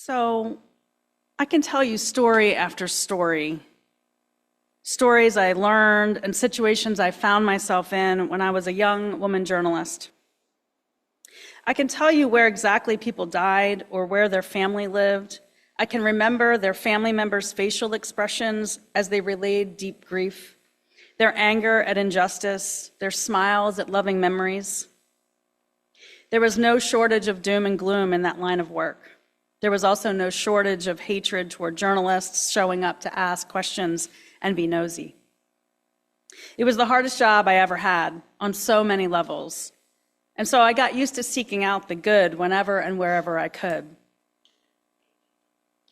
So I can tell you story after story, stories I learned and situations I found myself in when I was a young woman journalist. I can tell you where exactly people died or where their family lived. I can remember their family members' facial expressions as they relayed deep grief, their anger at injustice, their smiles at loving memories. There was no shortage of doom and gloom in that line of work. There was also no shortage of hatred toward journalists showing up to ask questions and be nosy. It was the hardest job I ever had on so many levels. And so I got used to seeking out the good whenever and wherever I could.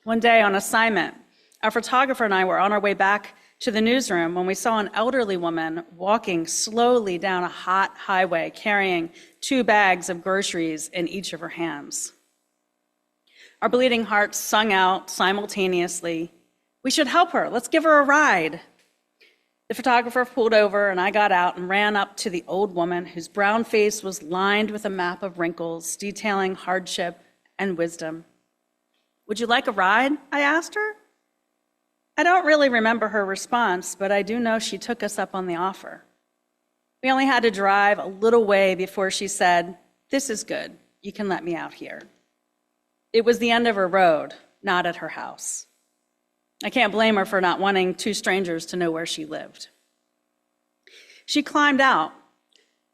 One day on assignment, our photographer and I were on our way back to the newsroom when we saw an elderly woman walking slowly down a hot highway carrying 2 bags of groceries in each of her hands. Our bleeding hearts sung out simultaneously, "We should help her, let's give her a ride." The photographer pulled over and I got out and ran up to the old woman whose brown face was lined with a map of wrinkles detailing hardship and wisdom. "Would you like a ride?" I asked her. I don't really remember her response, but I do know she took us up on the offer. We only had to drive a little way before she said, "This is good, you can let me out here." It was the end of her road, not at her house. I can't blame her for not wanting 2 strangers to know where she lived. She climbed out,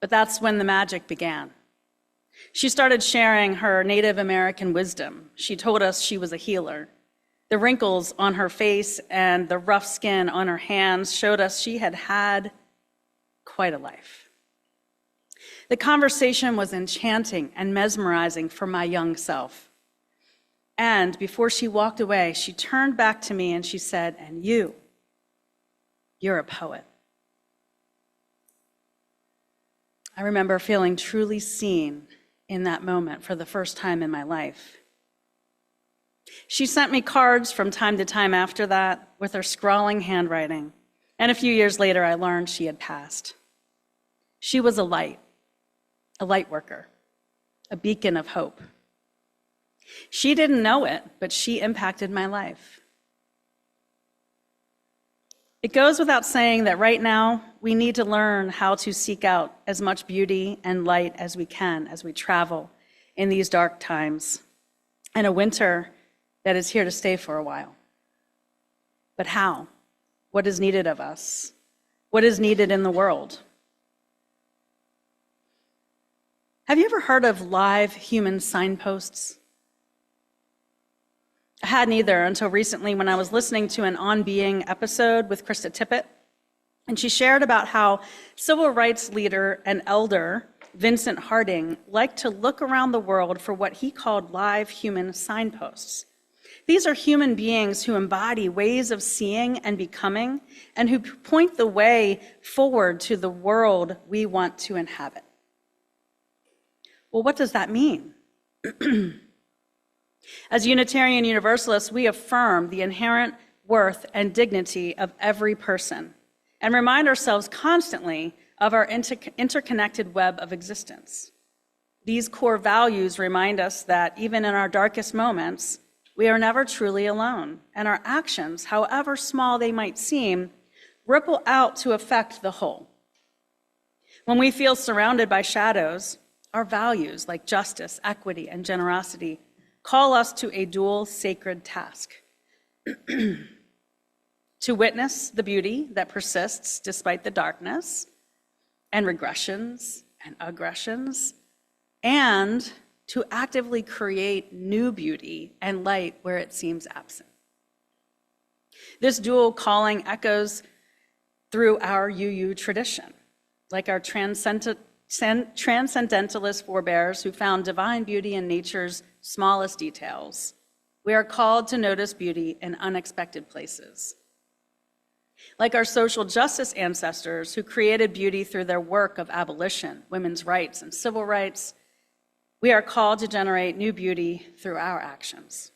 but that's when the magic began. She started sharing her Native American wisdom. She told us she was a healer. The wrinkles on her face and the rough skin on her hands showed us she had had quite a life. The conversation was enchanting and mesmerizing for my young self. And before she walked away, she turned back to me and she said, "And you're a poet." I remember feeling truly seen in that moment for the first time in my life. She sent me cards from time to time after that with her scrawling handwriting, and a few years later I learned she had passed. She was a light worker, a beacon of hope. She didn't know it, but she impacted my life. It goes without saying that right now we need to learn how to seek out as much beauty and light as we can as we travel in these dark times and a winter that is here to stay for a while. But how? What is needed of us? What is needed in the world? Have you ever heard of live human signposts? I hadn't either until recently when I was listening to an On Being episode with Krista Tippett, and she shared about how civil rights leader and elder Vincent Harding liked to look around the world for what he called live human signposts. These are human beings who embody ways of seeing and becoming and who point the way forward to the world we want to inhabit. Well, what does that mean? As Unitarian Universalists, we affirm the inherent worth and dignity of every person and remind ourselves constantly of our interconnected web of existence. These core values remind us that even in our darkest moments, we are never truly alone, and our actions, however small they might seem, ripple out to affect the whole. When we feel surrounded by shadows, our values like justice, equity, and generosity call us to a dual sacred task: to witness the beauty that persists despite the darkness and regressions and aggressions, and to actively create new beauty and light where it seems absent. This dual calling echoes through our UU tradition, like our transcendentalist forebears who found divine beauty in nature's smallest details. We are called to notice beauty in unexpected places. Like our social justice ancestors who created beauty through their work of abolition, women's rights, and civil rights, we are called to generate new beauty through our actions.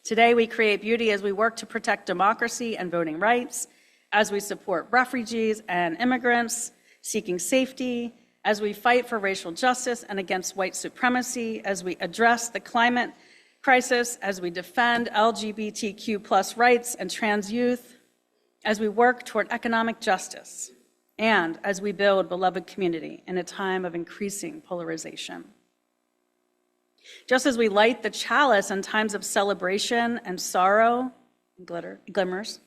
Today, we create beauty as we work to protect democracy and voting rights, as we support refugees and immigrants seeking safety, as we fight for racial justice and against white supremacy, as we address the climate crisis, as we defend LGBTQ+ rights and trans youth, as we work toward economic justice, and as we build beloved community in a time of increasing polarization. Just as we light the chalice in times of celebration and sorrow and glimmers,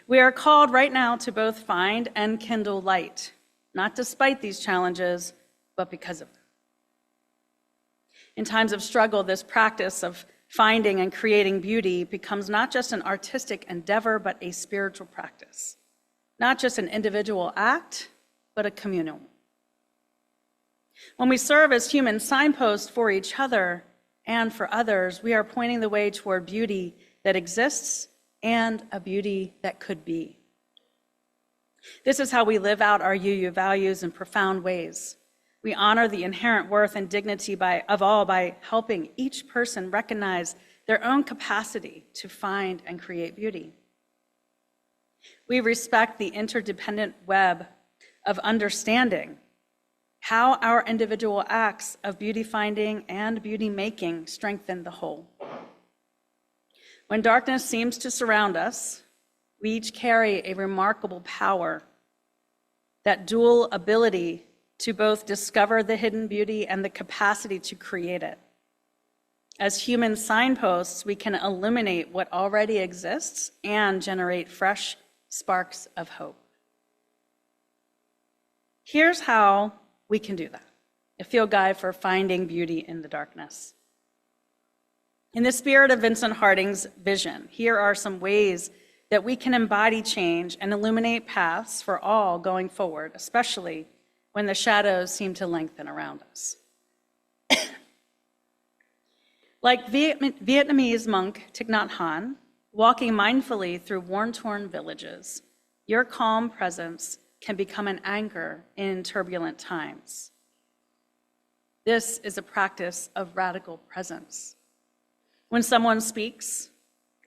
we are called right now to both find and kindle light, not despite these challenges, but because of them. In times of struggle, this practice of finding and creating beauty becomes not just an artistic endeavor, but a spiritual practice. Not just an individual act, but a communal. When we serve as human signposts for each other and for others, we are pointing the way toward beauty that exists and a beauty that could be. This is how we live out our UU values in profound ways. We honor the inherent worth and dignity of all by helping each person recognize their own capacity to find and create beauty. We respect the interdependent web of understanding how our individual acts of beauty finding and beauty making strengthen the whole. When darkness seems to surround us, we each carry a remarkable power, that dual ability to both discover the hidden beauty and the capacity to create it. As human signposts, we can illuminate what already exists and generate fresh sparks of hope. Here's how we can do that, a field guide for finding beauty in the darkness. In the spirit of Vincent Harding's vision, here are some ways that we can embody change and illuminate paths for all going forward, especially when the shadows seem to lengthen around us. Like Vietnamese monk Thich Nhat Hanh, walking mindfully through worn-torn villages, your calm presence can become an anchor in turbulent times. This is a practice of radical presence. When someone speaks,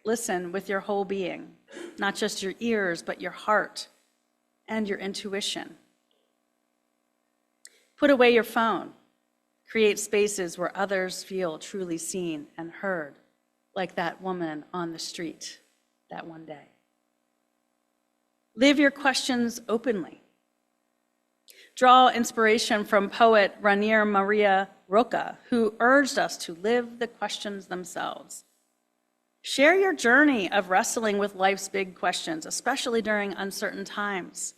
listen with your whole being, not just your ears, but your heart and your intuition. Put away your phone. Create spaces where others feel truly seen and heard, like that woman on the street that one day. Live your questions openly. Draw inspiration from poet Rainier Maria Roca, who urged us to live the questions themselves. Share your journey of wrestling with life's big questions, especially during uncertain times.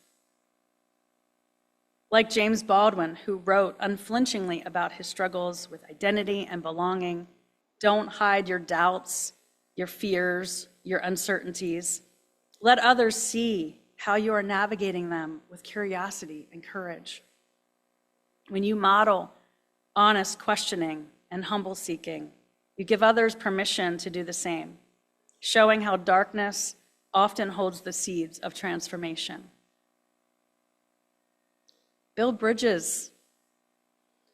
Like James Baldwin, who wrote unflinchingly about his struggles with identity and belonging, don't hide your doubts, your fears, your uncertainties. Let others see how you are navigating them with curiosity and courage. When you model honest questioning and humble seeking, you give others permission to do the same, showing how darkness often holds the seeds of transformation. Build bridges.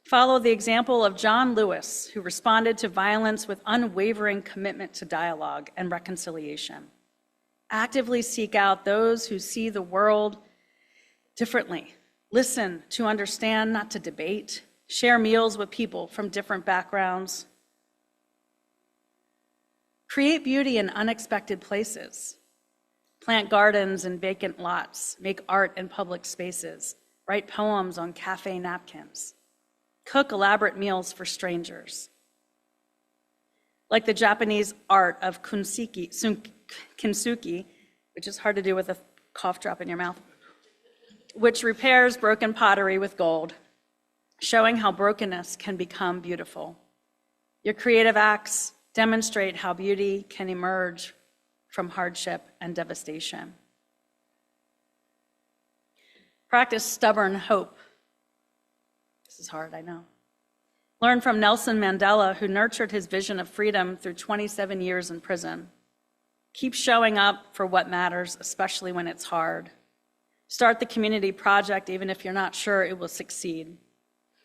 Follow the example of John Lewis, who responded to violence with unwavering commitment to dialogue and reconciliation. Actively seek out those who see the world differently. Listen to understand, not to debate. Share meals with people from different backgrounds. Create beauty in unexpected places. Plant gardens in vacant lots. Make art in public spaces. Write poems on cafe napkins. Cook elaborate meals for strangers. Like the Japanese art of kintsugi, which is hard to do with a cough drop in your mouth, which repairs broken pottery with gold, showing how brokenness can become beautiful. Your creative acts demonstrate how beauty can emerge from hardship and devastation. Practice stubborn hope. This is hard, I know. Learn from Nelson Mandela, who nurtured his vision of freedom through 27 years in prison. Keep showing up for what matters, especially when it's hard. Start the community project even if you're not sure it will succeed.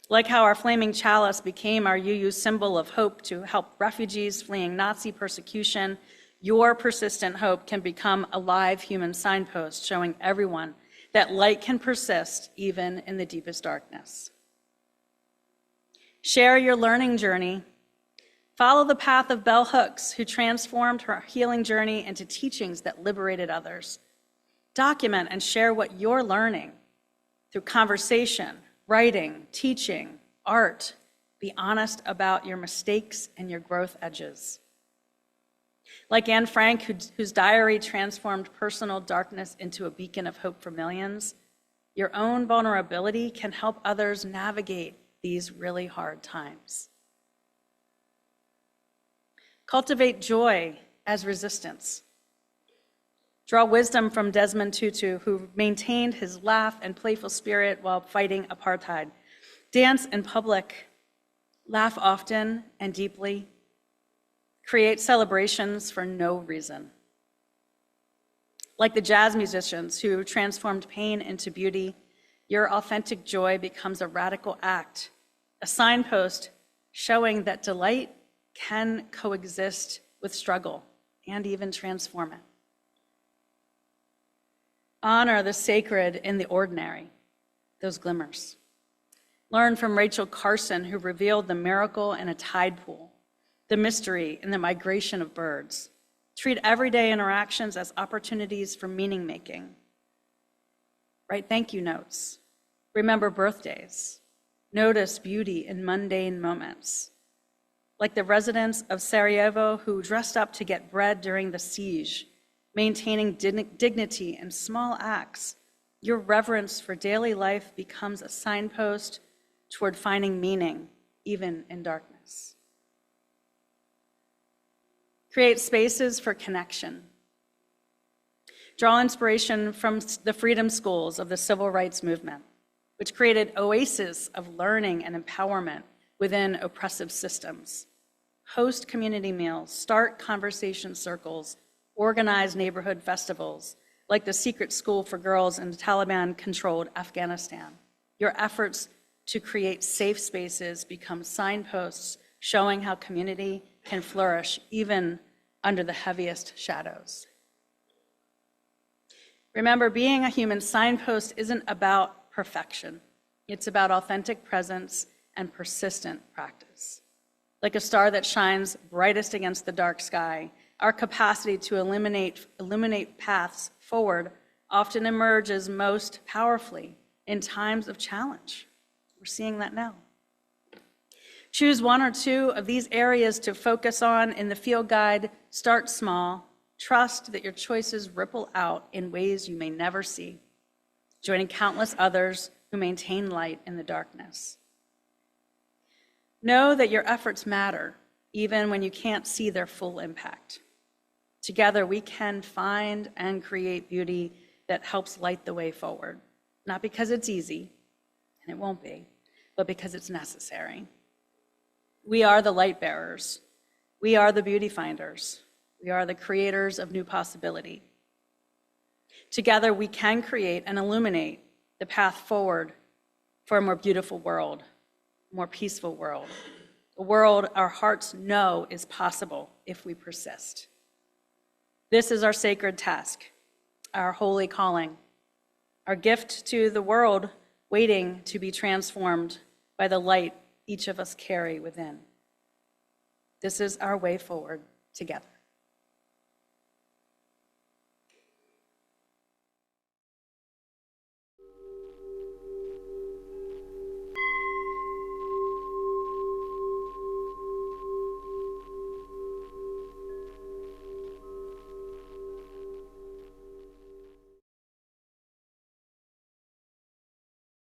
Like how our flaming chalice became our UU symbol of hope to help refugees fleeing Nazi persecution, your persistent hope can become a live human signpost showing everyone that light can persist even in the deepest darkness. Share your learning journey. Follow the path of bell hooks, who transformed her healing journey into teachings that liberated others. Document and share what you're learning through conversation, writing, teaching, art. Be honest about your mistakes and your growth edges. Like Anne Frank, whose diary transformed personal darkness into a beacon of hope for millions, your own vulnerability can help others navigate these really hard times. Cultivate joy as resistance. Draw wisdom from Desmond Tutu, who maintained his laugh and playful spirit while fighting apartheid. Dance in public. Laugh often and deeply. Create celebrations for no reason. Like the jazz musicians who transformed pain into beauty, your authentic joy becomes a radical act, a signpost showing that delight can coexist with struggle and even transform it. Honor the sacred in the ordinary, those glimmers. Learn from Rachel Carson, who revealed the miracle in a tide pool, the mystery in the migration of birds. Treat everyday interactions as opportunities for meaning making. Write thank you notes. Remember birthdays. Notice beauty in mundane moments. Like the residents of Sarajevo who dressed up to get bread during the siege, maintaining dignity in small acts, your reverence for daily life becomes a signpost toward finding meaning, even in darkness. Create spaces for connection. Draw inspiration from the freedom schools of the civil rights movement, which created oases of learning and empowerment within oppressive systems. Host community meals, start conversation circles, organize neighborhood festivals, like the secret school for girls in Taliban-controlled Afghanistan. Your efforts to create safe spaces become signposts showing how community can flourish even under the heaviest shadows. Remember, being a human signpost isn't about perfection. It's about authentic presence and persistent practice. Like a star that shines brightest against the dark sky, our capacity to illuminate paths forward often emerges most powerfully in times of challenge. We're seeing that now. Choose one or two of these areas to focus on in the field guide. Start small. Trust that your choices ripple out in ways you may never see, joining countless others who maintain light in the darkness. Know that your efforts matter, even when you can't see their full impact. Together, we can find and create beauty that helps light the way forward, not because it's easy, and it won't be, but because it's necessary. We are the light bearers. We are the beauty finders. We are the creators of new possibility. Together, we can create and illuminate the path forward for a more beautiful world, a more peaceful world, a world our hearts know is possible if we persist. This is our sacred task, our holy calling, our gift to the world waiting to be transformed by the light each of us carry within. This is our way forward together.